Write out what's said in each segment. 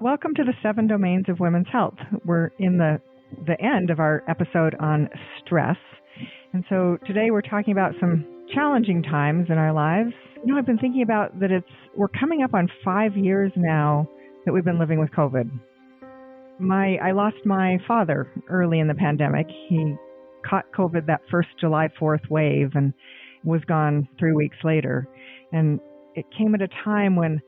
Welcome to the 7 Domains of Women's Health. We're in the end of our episode on stress. And so today we're talking about some challenging times in our lives. I've been thinking about that we're coming up on 5 years now that we've been living with COVID. I lost my father early in the pandemic. He caught COVID that first July 4th wave and was gone 3 weeks later. And it came at a time when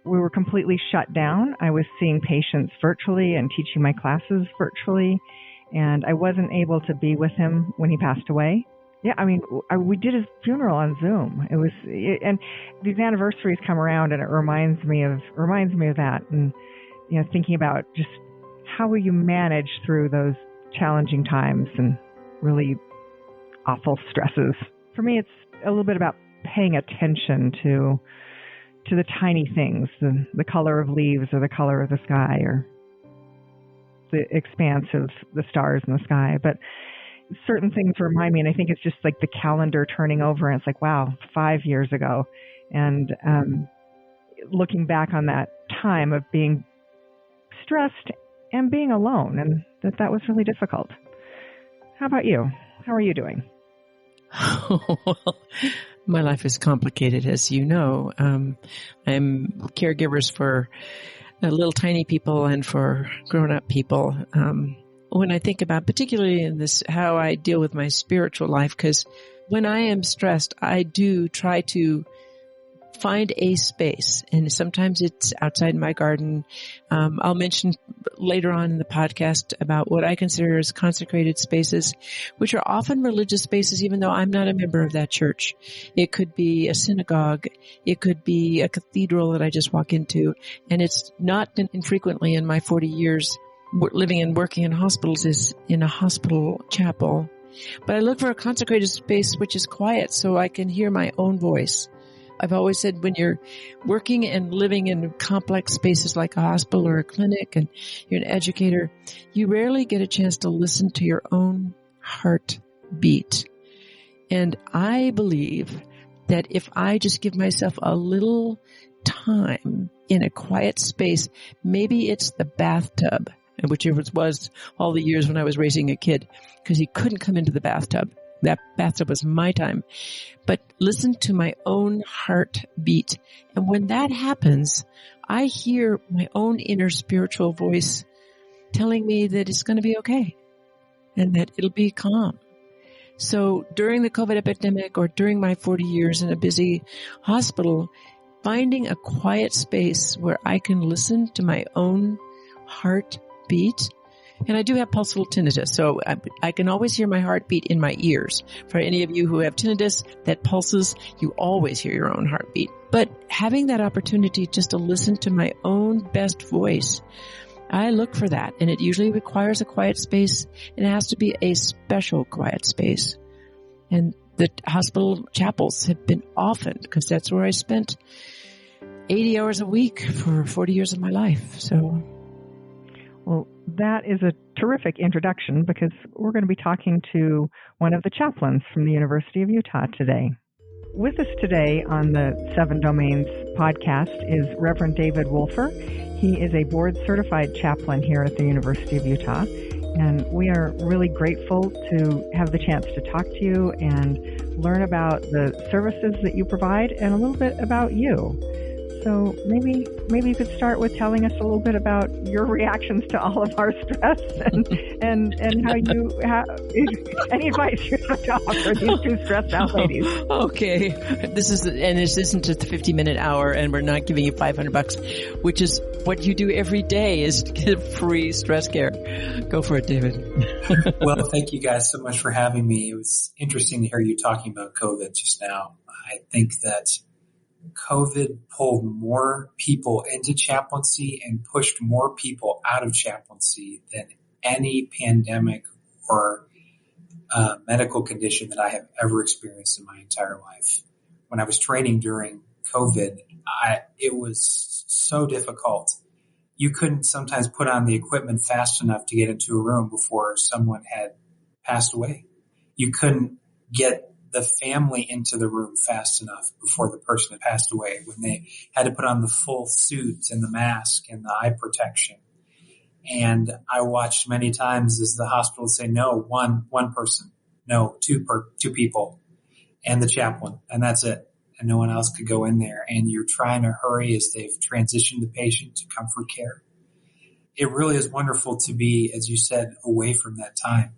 we were completely shut down. I was seeing patients virtually and teaching my classes virtually, and I wasn't able to be with him when he passed away. Yeah, we did his funeral on Zoom. And these anniversaries come around, and it reminds me of that. And thinking about just how will you manage through those challenging times and really awful stresses. For me, it's a little bit about paying attention to the tiny things, the color of leaves or the color of the sky or the expanse of the stars in the sky. But certain things remind me, and I think it's just like the calendar turning over, and it's like, wow, 5 years ago. And looking back on that time of being stressed and being alone, and that was really difficult. How about you? How are you doing? Well, my life is complicated, as you know. I'm caregivers for little tiny people and for grown-up people. When I think about, particularly in this, how I deal with my spiritual life, because when I am stressed, I do try to find a space, and sometimes it's outside my garden. I'll mention later on in the podcast about what I consider as consecrated spaces, which are often religious spaces, even though I'm not a member of that church. It could be a synagogue. It could be a cathedral that I just walk into. And it's not infrequently in my 40 years living and working in hospitals is in a hospital chapel. But I look for a consecrated space which is quiet so I can hear my own voice. I've always said when you're working and living in complex spaces like a hospital or a clinic and you're an educator, you rarely get a chance to listen to your own heartbeat. And I believe that if I just give myself a little time in a quiet space, maybe it's the bathtub, which it was all the years when I was raising a kid, because he couldn't come into the bathtub. That bathtub was my time. But listen to my own heartbeat. And when that happens, I hear my own inner spiritual voice telling me that it's going to be okay and that it'll be calm. So during the COVID epidemic or during my 40 years in a busy hospital, finding a quiet space where I can listen to my own heartbeat. And I do have pulsal tinnitus, so I can always hear my heartbeat in my ears. For any of you who have tinnitus that pulses, you always hear your own heartbeat. But having that opportunity just to listen to my own best voice, I look for that. And it usually requires a quiet space, and it has to be a special quiet space. And the hospital chapels have been often, because that's where I spent 80 hours a week for 40 years of my life. So, well, that is a terrific introduction, because we're going to be talking to one of the chaplains from the University of Utah today. With us today on the 7 Domains podcast is Reverend David Wolfer. He is a board-certified chaplain here at the University of Utah, and we are really grateful to have the chance to talk to you and learn about the services that you provide and a little bit about you. So maybe you could start with telling us a little bit about your reactions to all of our stress and how any advice you have to offer these two stressed out ladies. Okay. This isn't a 50-minute hour, and we're not giving you $500, which is what you do every day, is to get free stress care. Go for it, David. Well, thank you guys so much for having me. It was interesting to hear you talking about COVID just now. I think that COVID pulled more people into chaplaincy and pushed more people out of chaplaincy than any pandemic or medical condition that I have ever experienced in my entire life. When I was training during COVID, it was so difficult. You couldn't sometimes put on the equipment fast enough to get into a room before someone had passed away. You couldn't get the family into the room fast enough before the person had passed away, when they had to put on the full suit and the mask and the eye protection. And I watched many times as the hospital would say, no, one person, no, two people, and the chaplain, and that's it. And no one else could go in there. And you're trying to hurry as they've transitioned the patient to comfort care. It really is wonderful to be, as you said, away from that time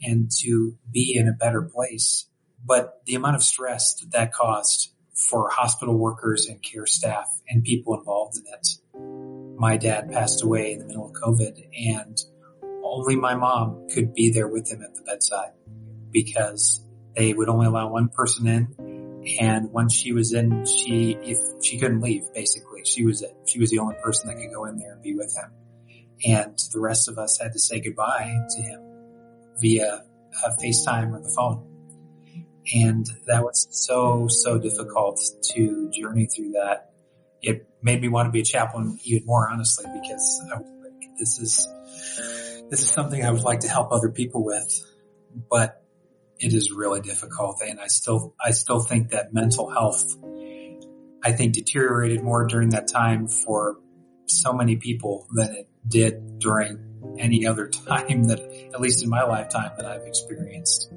and to be in a better place. But the amount of stress that caused for hospital workers and care staff and people involved in it. My dad passed away in the middle of COVID, and only my mom could be there with him at the bedside because they would only allow one person in. And once she was in, if she couldn't leave, basically, she was it. She was the only person that could go in there and be with him. And the rest of us had to say goodbye to him via FaceTime or the phone. And that was so difficult to journey through that. It made me want to be a chaplain even more, honestly, because I was like, this is something I would like to help other people with, but it is really difficult. And I still think that mental health, I think, deteriorated more during that time for so many people than it did during any other time that, at least in my lifetime, that I've experienced.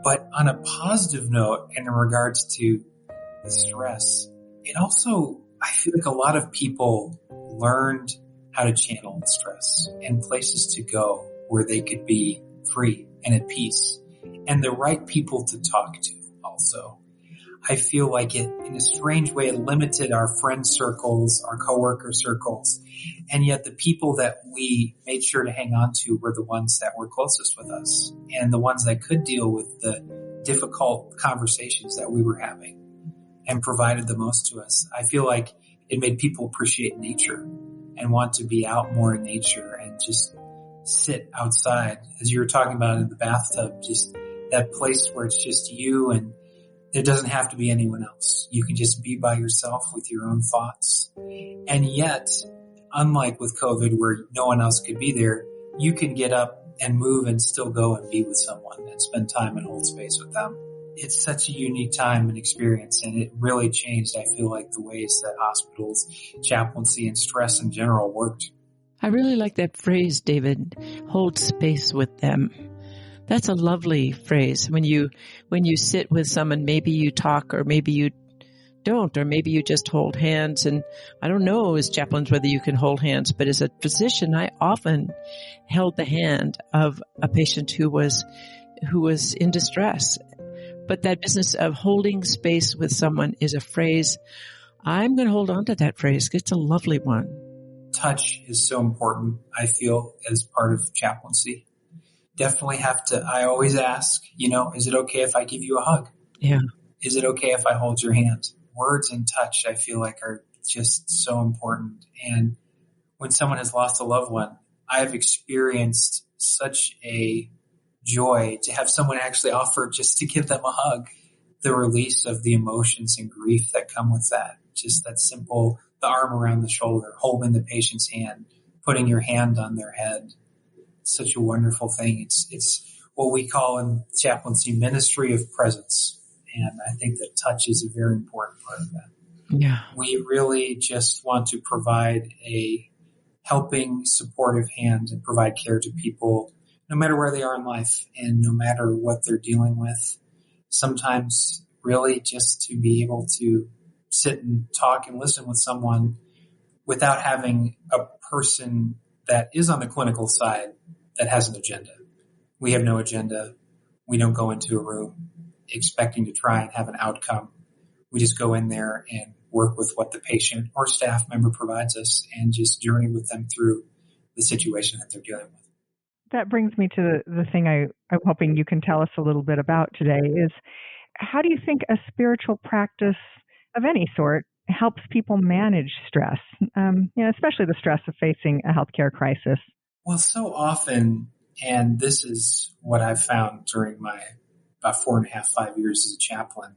But on a positive note, and in regards to the stress, it also, I feel like a lot of people learned how to channel the stress and places to go where they could be free and at peace, and the right people to talk to also. I feel like it, in a strange way, it limited our friend circles, our coworker circles, and yet the people that we made sure to hang on to were the ones that were closest with us and the ones that could deal with the difficult conversations that we were having and provided the most to us. I feel like it made people appreciate nature and want to be out more in nature and just sit outside, as you were talking about in the bathtub, just that place where it's just you and there doesn't have to be anyone else. You can just be by yourself with your own thoughts. And yet, unlike with COVID where no one else could be there, you can get up and move and still go and be with someone and spend time and hold space with them. It's such a unique time and experience, and it really changed, I feel like, the ways that hospitals, chaplaincy, and stress in general worked. I really like that phrase, David, hold space with them. That's a lovely phrase. When you sit with someone, maybe you talk or maybe you don't, or maybe you just hold hands. And I don't know as chaplains whether you can hold hands, but as a physician, I often held the hand of a patient who was in distress. But that business of holding space with someone is a phrase. I'm going to hold on to that phrase. It's a lovely one. Touch is so important, I feel, as part of chaplaincy. Definitely have to, I always ask, is it okay if I give you a hug? Yeah. Is it okay if I hold your hand? Words and touch, I feel like, are just so important. And when someone has lost a loved one, I've experienced such a joy to have someone actually offer just to give them a hug. The release of the emotions and grief that come with that. Just that simple, the arm around the shoulder, holding the patient's hand, putting your hand on their head. It's such a wonderful thing. It's what we call in chaplaincy ministry of presence. And I think that touch is a very important part of that. Yeah. We really just want to provide a helping, supportive hand and provide care to people no matter where they are in life and no matter what they're dealing with. Sometimes really just to be able to sit and talk and listen with someone without having a person that is on the clinical side that has an agenda. We have no agenda. We don't go into a room expecting to try and have an outcome. We just go in there and work with what the patient or staff member provides us and just journey with them through the situation that they're dealing with. That brings me to the thing I'm hoping you can tell us a little bit about today is, how do you think a spiritual practice of any sort helps people manage stress, especially the stress of facing a healthcare crisis? Well, so often, and this is what I've found during my about 4.5, 5 years as a chaplain,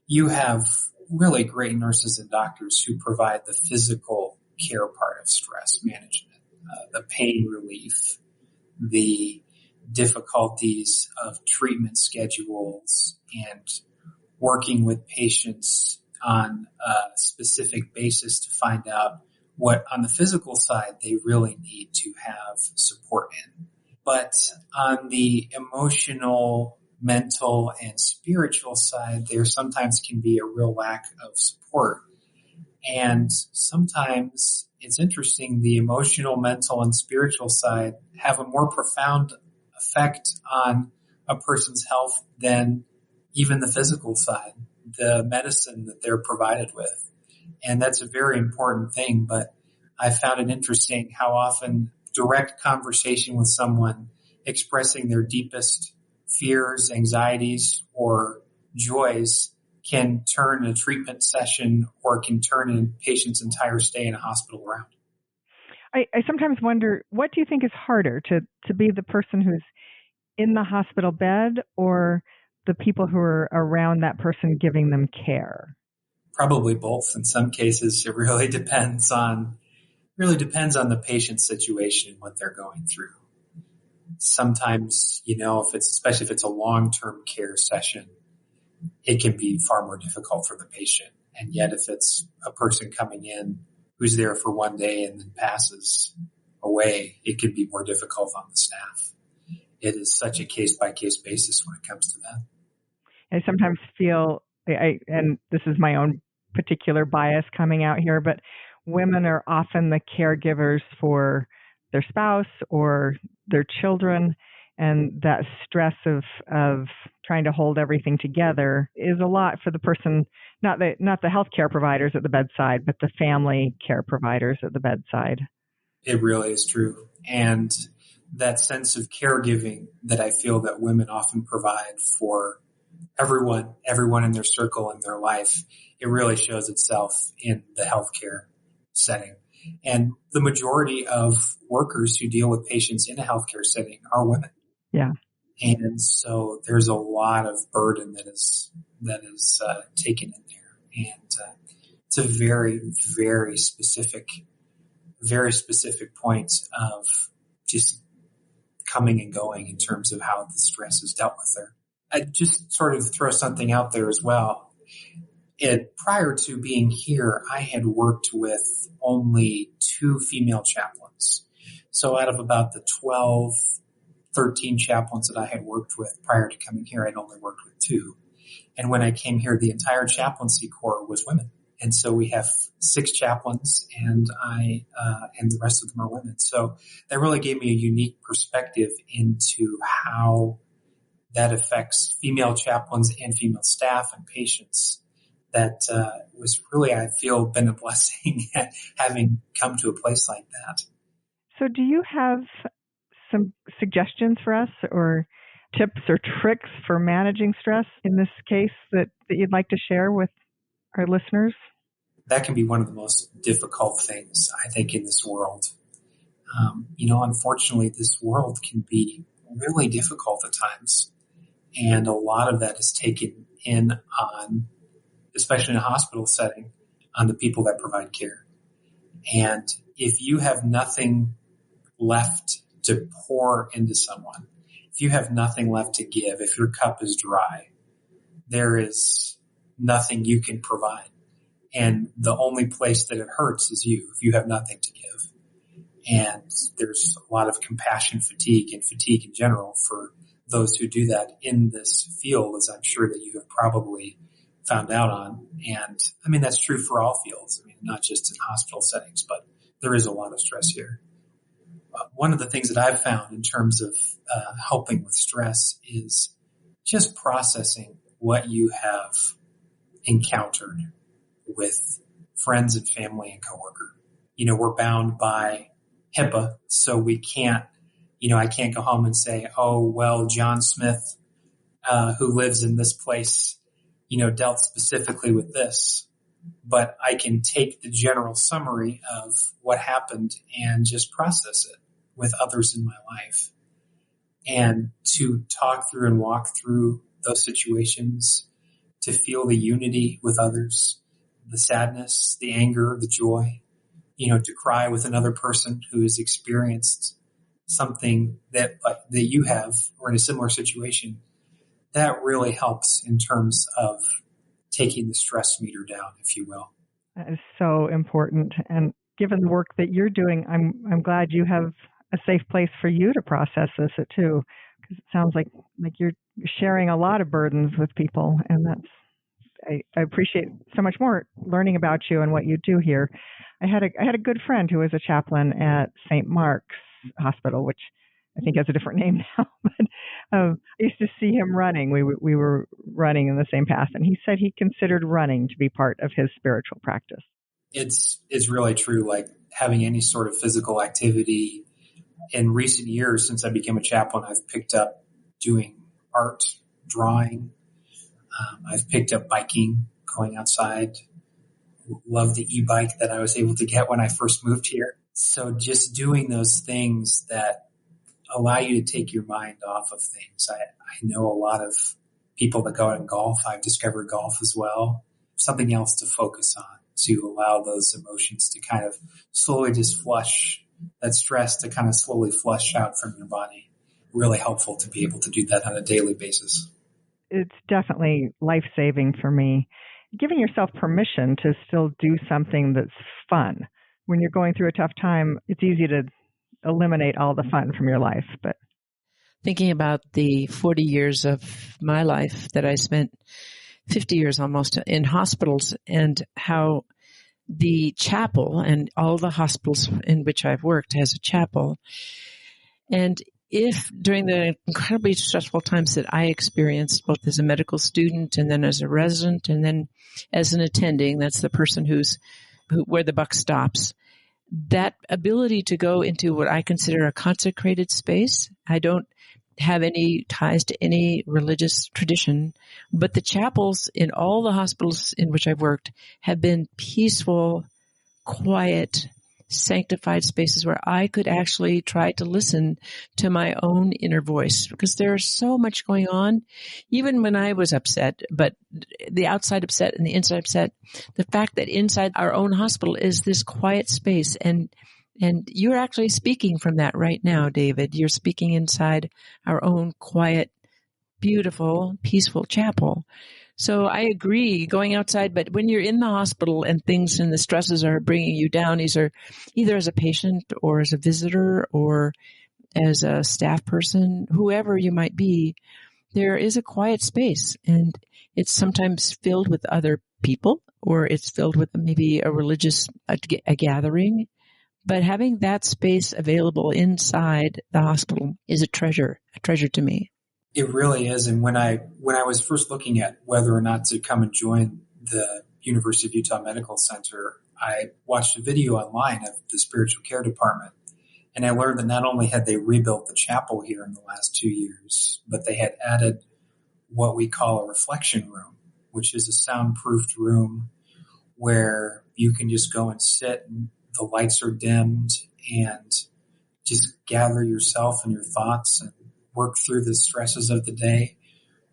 you have really great nurses and doctors who provide the physical care part of stress management, the pain relief, the difficulties of treatment schedules and working with patients on a specific basis to find out what on the physical side they really need to have support in. But on the emotional, mental, and spiritual side, there sometimes can be a real lack of support. And sometimes it's interesting, the emotional, mental, and spiritual side have a more profound effect on a person's health than even the physical side, the medicine that they're provided with. And that's a very important thing. But I found it interesting how often direct conversation with someone expressing their deepest fears, anxieties, or joys can turn a treatment session or can turn a patient's entire stay in a hospital around. I sometimes wonder, what do you think is harder, to be the person who's in the hospital bed or the people who are around that person giving them care? Probably both. In some cases, it really depends on the patient's situation and what they're going through. Sometimes, especially if it's a long-term care session, it can be far more difficult for the patient. And yet if it's a person coming in who's there for one day and then passes away, it can be more difficult on the staff. It is such a case-by-case basis when it comes to that. I sometimes feel, and this is my own particular bias coming out here, but women are often the caregivers for their spouse or their children, and that stress of trying to hold everything together is a lot for the person, not the healthcare providers at the bedside, but the family care providers at the bedside. It really is true. And that sense of caregiving that I feel that women often provide for everyone in their circle in their life, it really shows itself in the healthcare setting. And the majority of workers who deal with patients in a healthcare setting are women. Yeah. And so there's a lot of burden that is taken in there. And it's a very, very specific point of just coming and going in terms of how the stress is dealt with there. I just sort of throw something out there as well. Prior to being here, I had worked with only 2 female chaplains. So out of about the 12, 13 chaplains that I had worked with prior to coming here, I'd only worked with 2. And when I came here, the entire chaplaincy corps was women. And so we have 6 chaplains and and the rest of them are women. So that really gave me a unique perspective into how that affects female chaplains and female staff and patients. That was really, I feel, been a blessing having come to a place like that. So do you have some suggestions for us or tips or tricks for managing stress in this case that you'd like to share with our listeners? That can be one of the most difficult things, I think, in this world. Unfortunately, this world can be really difficult at times. And a lot of that is taken in on, especially in a hospital setting, on the people that provide care. And if you have nothing left to pour into someone, if you have nothing left to give, if your cup is dry, there is nothing you can provide. And the only place that it hurts is you, if you have nothing to give. And there's a lot of compassion fatigue and fatigue in general for those who do that in this field, as I'm sure that you have probably found out on. And I mean, that's true for all fields. I mean, not just in hospital settings, but there is a lot of stress here. One of the things that I've found in terms of helping with stress is just processing what you have encountered with friends and family and coworker. We're bound by HIPAA, so we can't, I can't go home and say, oh, well, John Smith, who lives in this place, dealt specifically with this. But I can take the general summary of what happened and just process it with others in my life. And to talk through and walk through those situations, to feel the unity with others, the sadness, the anger, the joy, to cry with another person who has experienced something that you have or in a similar situation, that really helps in terms of taking the stress meter down, if you will. That is so important. And given the work that you're doing, I'm glad you have a safe place for you to process this too, because it sounds like you're sharing a lot of burdens with people, and I appreciate so much more learning about you and what you do here. I had a good friend who was a chaplain at St. Mark's Hospital, which I think has a different name now, but I used to see him running. We were running in the same path, and he said he considered running to be part of his spiritual practice. It's really true. Like having any sort of physical activity. In recent years, since I became a chaplain, I've picked up doing art, drawing. I've picked up biking, going outside. Love the e-bike that I was able to get when I first moved here. So just doing those things that allow you to take your mind off of things. I know a lot of people that go out and golf. I've discovered golf as well. Something else to focus on, to allow those emotions to kind of slowly just flush, that stress to kind of slowly flush out from your body. Really helpful to be able to do that on a daily basis. It's definitely life-saving for me. Giving yourself permission to still do something that's fun. When you're going through a tough time, it's easy to eliminate all the fun from your life. But thinking about the 40 years of my life that I spent, 50 years almost, in hospitals, and how the chapel and all the hospitals in which I've worked has a chapel. And if during the incredibly stressful times that I experienced, both as a medical student and then as a resident and then as an attending, that's the person where the buck stops, that ability to go into what I consider a consecrated space. I don't have any ties to any religious tradition, but the chapels in all the hospitals in which I've worked have been peaceful, quiet, sanctified spaces where I could actually try to listen to my own inner voice, because there's so much going on, even when I was upset, but the outside upset and the inside upset, the fact that inside our own hospital is this quiet space, and you're actually speaking from that right now, David. You're speaking inside our own quiet, beautiful, peaceful chapel. So I agree, going outside, but when you're in the hospital and things and the stresses are bringing you down, either as a patient or as a visitor or as a staff person, whoever you might be, there is a quiet space, and it's sometimes filled with other people, or it's filled with maybe a gathering. But having that space available inside the hospital is a treasure to me. It really is. And when I was first looking at whether or not to come and join the University of Utah Medical Center, I watched a video online of the spiritual care department. And I learned that not only had they rebuilt the chapel here in the last 2 years, but they had added what we call a reflection room, which is a soundproofed room where you can just go and sit, and the lights are dimmed, and just gather yourself and your thoughts and work through the stresses of the day.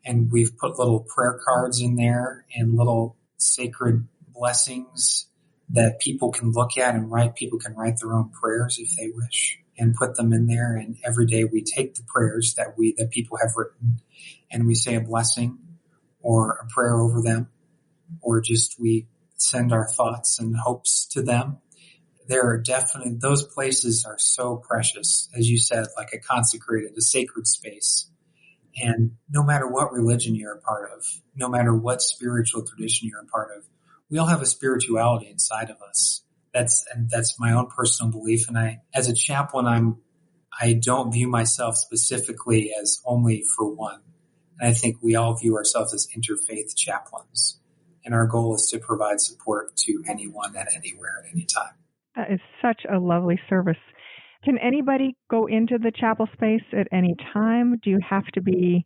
And we've put little prayer cards in there and little sacred blessings that people can look at and write. People can write their own prayers if they wish and put them in there. And every day we take the prayers that people have written, and we say a blessing or a prayer over them, or just we send our thoughts and hopes to them. There are definitely, those places are so precious, as you said, like a consecrated, a sacred space. And no matter what religion you're a part of, no matter what spiritual tradition you're a part of, we all have a spirituality inside of us. That's my own personal belief. And as a chaplain, I don't view myself specifically as only for one. And I think we all view ourselves as interfaith chaplains. And our goal is to provide support to anyone at anywhere at any time. That is such a lovely service. Can anybody go into the chapel space at any time? Do you have to be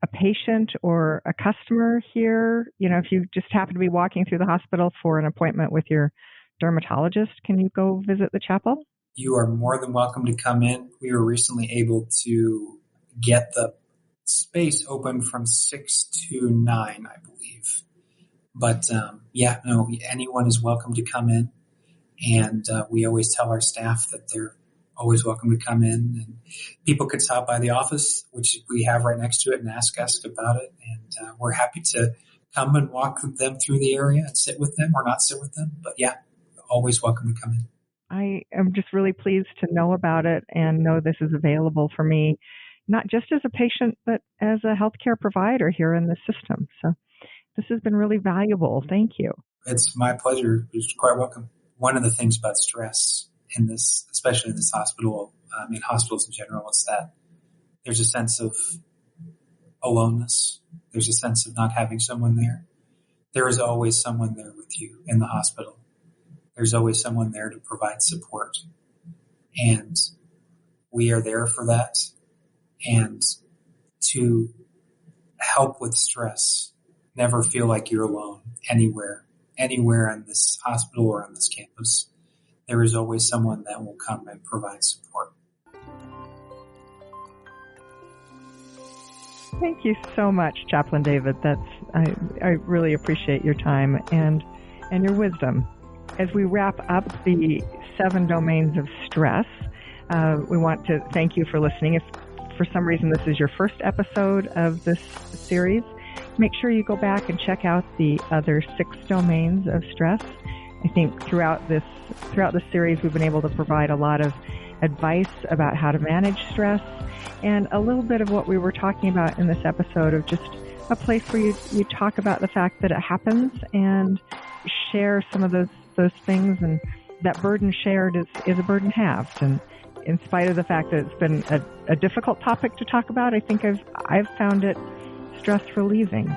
a patient or a customer here? You know, if you just happen to be walking through the hospital for an appointment with your dermatologist, can you go visit the chapel? You are more than welcome to come in. We were recently able to get the space open from 6 to 9, I believe. But anyone is welcome to come in. And we always tell our staff that they're always welcome to come in, and people could stop by the office, which we have right next to it, and ask us about it. And we're happy to come and walk them through the area and sit with them or not sit with them. But yeah, always welcome to come in. I am just really pleased to know about it and know this is available for me, not just as a patient, but as a healthcare provider here in the system. So this has been really valuable. Thank you. It's my pleasure. You're quite welcome. One of the things about stress in this, especially in this hospital, in hospitals in general, is that there's a sense of aloneness. There's a sense of not having someone there. There is always someone there with you in the hospital. There's always someone there to provide support. And we are there for that. And to help with stress, never feel like you're alone anywhere in this hospital or on this campus. There is always someone that will come and provide support. Thank you so much, Chaplain David. I really appreciate your time and your wisdom. As we wrap up the 7 domains of stress, we want to thank you for listening. If for some reason this is your first episode of this series, make sure you go back and check out the other 6 domains of stress. I think throughout this series, we've been able to provide a lot of advice about how to manage stress, and a little bit of what we were talking about in this episode of just a place where you talk about the fact that it happens and share some of those things, and that burden shared is a burden halved. And in spite of the fact that it's been a difficult topic to talk about, I think I've found it stress relieving.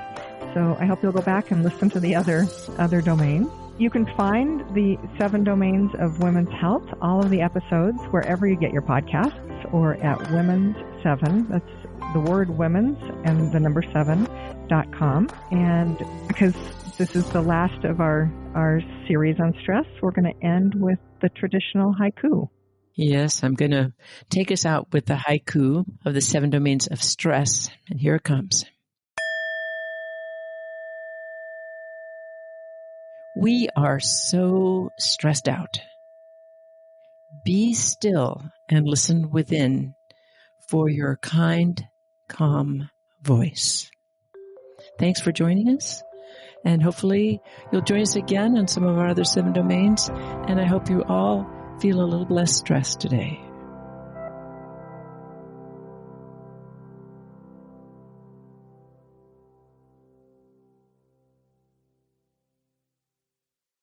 So I hope you'll go back and listen to the other domains. You can find the 7 domains of women's health, all of the episodes, wherever you get your podcasts, or at Women's 7. That's the word women's and the number 7.com. And because this is the last of our series on stress, we're going to end with the traditional haiku. Yes, I'm going to take us out with the haiku of the 7 domains of stress. And here it comes. We are so stressed out. Be still and listen within for your kind, calm voice. Thanks for joining us. And hopefully you'll join us again on some of our other 7 domains. And I hope you all feel a little less stressed today.